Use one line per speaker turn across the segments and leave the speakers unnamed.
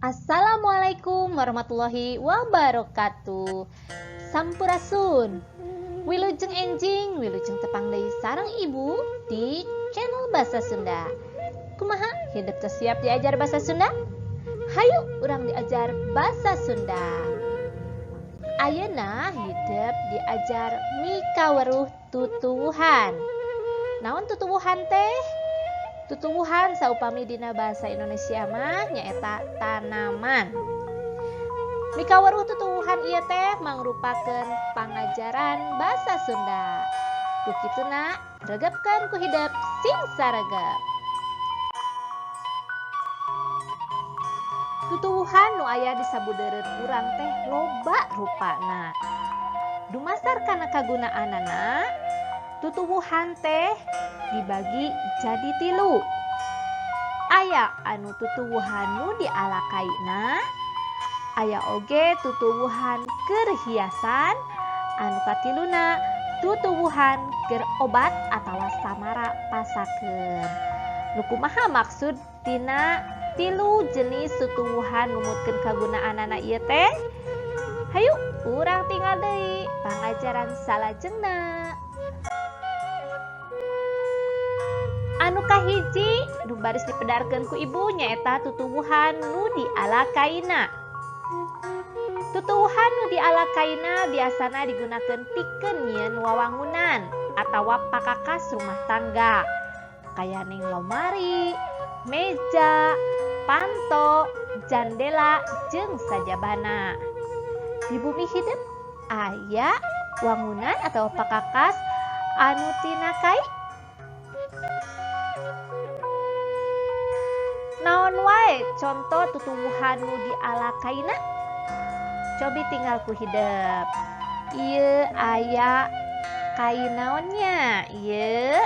Assalamualaikum warahmatullahi wabarakatuh. Sampurasun. Wilujeng enjing, wilujeng tepang deui sareng ibu di channel Bahasa Sunda. Kumaha hidup teu siap diajar bahasa Sunda? Hayu urang diajar bahasa Sunda. Ayeuna hidup diajar mikaweruh tutuwuhan. Naon tutuwuhan teh? Tutuwuhan saupami dina bahasa Indonesia mah nyaeta tanaman. Mikaweruh tutuwuhan ieu teh mangrupakeun pangajaran basa Sunda. Kukituna regepkeun ku hidup sing saregep. Tutuwuhan nu aya di sabudeureun urang teh loba rupana. Dumasar kana kagunaanana, tutuwuhan teh dibagi jadi 3. Aya anu tutuwuhan nu dialakaina, aya oge tutuwuhan keur hiasan, anu katiluna tutuwuhan keur obat atawa samara pasakeun. Nu kumaha maksud tina 3 jenis tutuwuhan numutkeun kagunaanana ieu teh? Hayu urang tinggal deui pangajaran salajengna. Anu kahiji nu baris dipedarkeun ku ibu nyaeta tutuwuhan nu dialakaina. Tutuwuhan nu dialakaina biasana digunakeun pikeun nyieun wawangunan atawa pakakas rumah tangga. Kayaning lomari, meja, panto, jandela jeung sajabana. Di bumi hidup aya wangunan atau pakakas anu tina kai? Naon wae contoh tutuwuhan nu dialakaina? Cobi tinggal ku hidup. Ieu aya kai naonnya? Ieu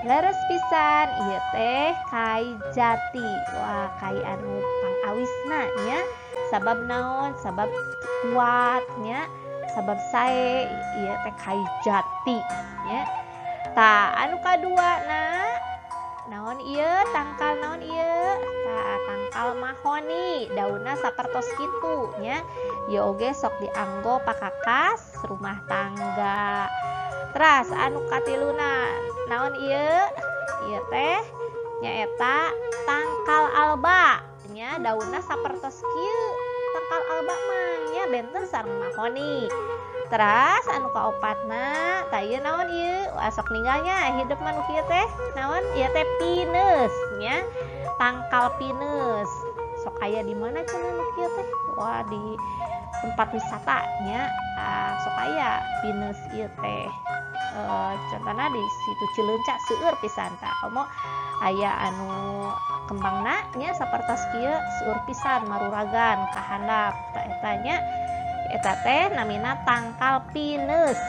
leres pisan, ieu teh kai jati. Wah, kai anu pangawisna nya. Sabab naon? Sabab kuatnya, sabab sae ieu teh kai jati nya. Tah, anu kadua naon ieu? Tangkal naon ieu? Tah, tangkal mahoni, daunna sapertos kitu nya. Ieu oge sok dianggo pakakas rumah tangga. Teras anu katiluna naon ieu? Ieu teh nyaeta tangkal alba nya, daunna sapertos kieu. Tangkal alba mah nya benten sareng mahoni. Teras anu kaopatna tah ieu naon ieu? Wah, sok ninggalnya hidup mah nu kieu teh naon? Ieu teh pinus nya. Tangkal pinus. Sok aya di mana cenah nu kieu teh? Wah, di tempat wisata nya. Sok aya pinus ieu teh. Contohna di situ Cileunca seueur pisan tah. Komo aya anu kembangna nya sapertos kieu seueur pisan maruragan ka handap. Tah eta nya eta teh namina tangkal pinus.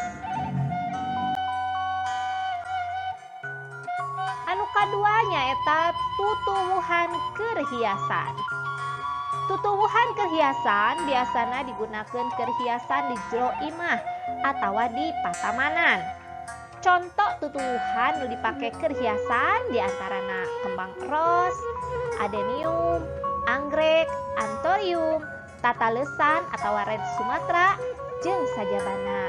Anu kadua nyaeta tutuwuhan keur hiasan. Tutuwuhan keur hiasan biasana digunakeun keur hiasan di jero imah atawa di patamanan. Contoh tutuwuhan nu dipake keur hiasan diantarana kembang ros, adenium, anggrek, anthurium, tatalesan atau red Sumatera jeung sajabana.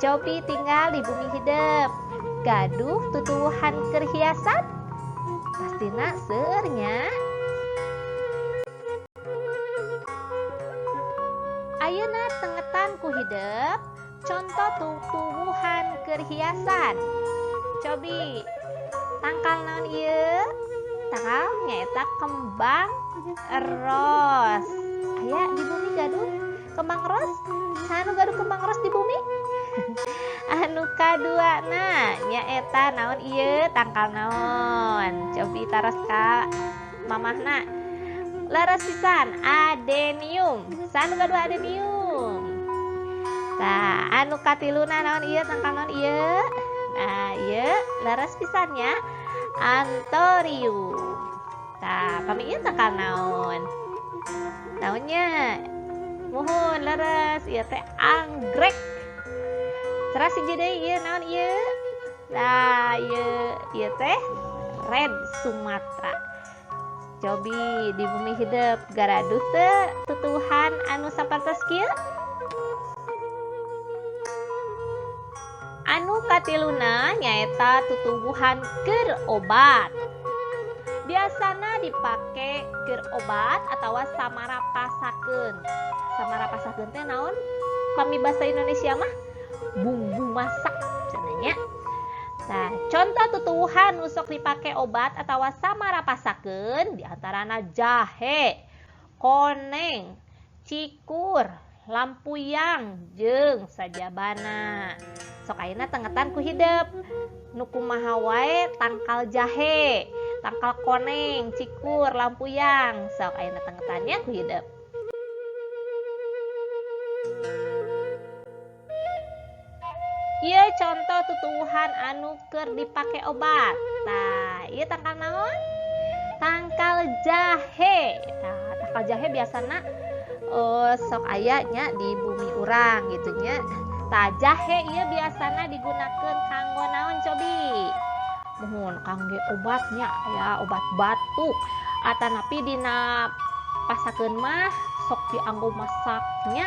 Cobi tinggal di bumi hidup. Gaduh tutuwuhan keur hiasan? Pastina seueur nya. Ayeuna tengetan ku hidup contoh tutuwuhan keur hiasan. Cobi tangkal naon ieu? Tangkal nyaeta kembang ros. Aya di bumi gaduh kembang ros? Anu gaduh kembang ros di bumi? Anu kaduana nyaeta naon ieu? Tangkal naon? Cobi taros ka mamahna. Leres pisan, adenium. Sanu gaduh adenium? Tah, anu katiluna naon ieu? Tangkal naon ieu? Nah, ieu leres pisan nya. Anthurium. Tah, pami ieu tangkal naon? Naonnya? Muhun leres, ieu teh anggrek. Teras hiji deui ieu naon ieu? Nah, ieu teh red Sumatera. Cobi di bumi hidup garaduh teu tutuhan anu sapertos kieu. Anu katiluna nyaeta tutuwuhan keur obat. Biasana dipake keur obat atawa samarapasakeun. Samarapasakeun teh naon? Pamibasa Indonesia mah bumbu masak cenanya. Nah, contoh tutuwuhan nu sok dipake obat atawa samarapasakeun diantarana jahe, koneng, cikur, lampuyang, jeung sajabana. Sok ayeuna tengetan ku hideep. Nu kumaha wae tangkal jahe, tangkal koneng, cikur, lampuyang. Sok ayeuna tengetannya ku hideep. Ieu contoh tutuwuhan anu keur dipake obat. Tah, ieu tangkal naon? Tangkal jahe. Tah, tangkal jahe biasana sok aya nya di bumi urang gitu nya. Tah, jahe ieu biasana digunakeun kanggo naon cobi? Muhun kangge obatnya ya, obat batuk. Atanapi dina pasakeun mah sok dianggo masaknya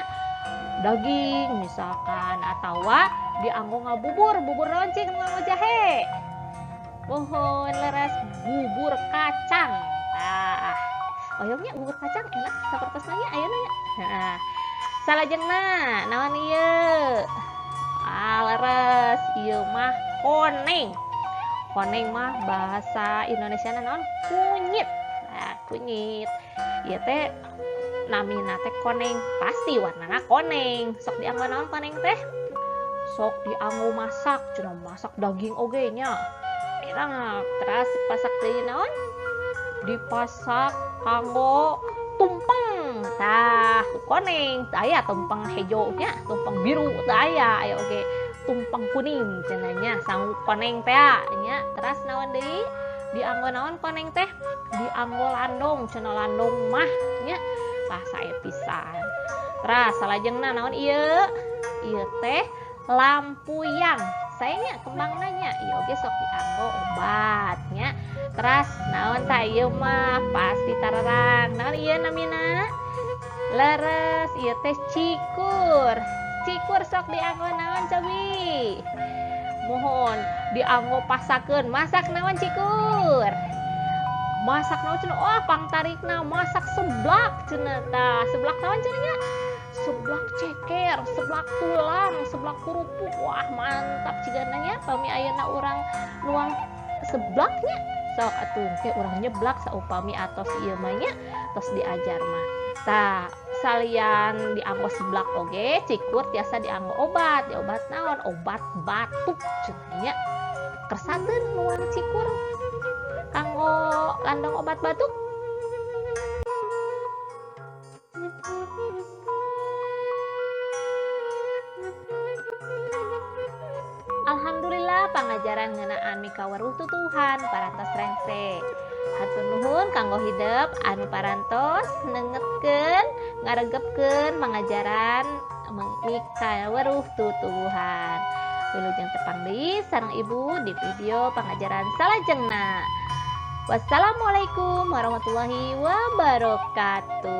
daging misalkan atawa dianggo ngabubur, bubur naon cing nganggo jahe. Muhun leres bubur kacang. Tah, oyongnya bubur kacang enak sapertos nanya ayeuna nya. Nah, salajengna naon ieu? Leres ieu mah koneng. Koneng mah bahasa Indonesiana naon? Kunyit. Nah, kunyit. Ieu teh namina teh koneng, pasti warnana koneng. Sok dianggo naon koneng teh? Sok dianggo masak, cenah masak daging oge nya. Enak. Terus pasak deui naon? Dipasak kanggo tumpeng. Tah, koneng teu aya tumpeng hejo nya, tumpeng biru teu aya oge tumpeng kuning cenanya sanggup koneng teh nya. Terus naon deui? Dianggo naon koneng teh? Dianggo landong, cenah landong mah nya. Tah sae pisan. Terus salajengna naon ieu? Ieu teh lampuyang. Saenya kembang nanya, ieu oge sok dianggo obatnya. Terus naon tah ieu mah pasti tararang. Naon ieu namina? Leres ieu teh cikur. Cikur sok dianggo naon cobi? Mohon dianggo pasakeun. Masak naon cikur? Masak naon cenah? Wah, pangtarikna masak seblak cenah tah. Seblak naon cenah nya? Seblak ceker, seblak tulang, seblak kerupuk. Wah, mantap cigana nya pami ayeuna urang nuang seblaknya. Sok atuh ke urang nyeblak saupami atos ieu mah nya tos diajar mah. Tah, salian dianggo seblak oge, cikur tiasa dianggo obat. Di obat naon? Obat batuk cenah nya. Kersakeun nuang cikur kanggo landong obat batuk? Alhamdulillah pangajaran ngeunaan mikaweruh tutuhan parantos rengse. Hatur nuhun kanggo hideep anu parantos nengetkeun ngaregepkeun pangajaran mikaweruh tutuhan. Wilujeng tepang deui sareng ibu di video pangajaran salajengna. Wassalamualaikum warahmatullahi wabarakatuh.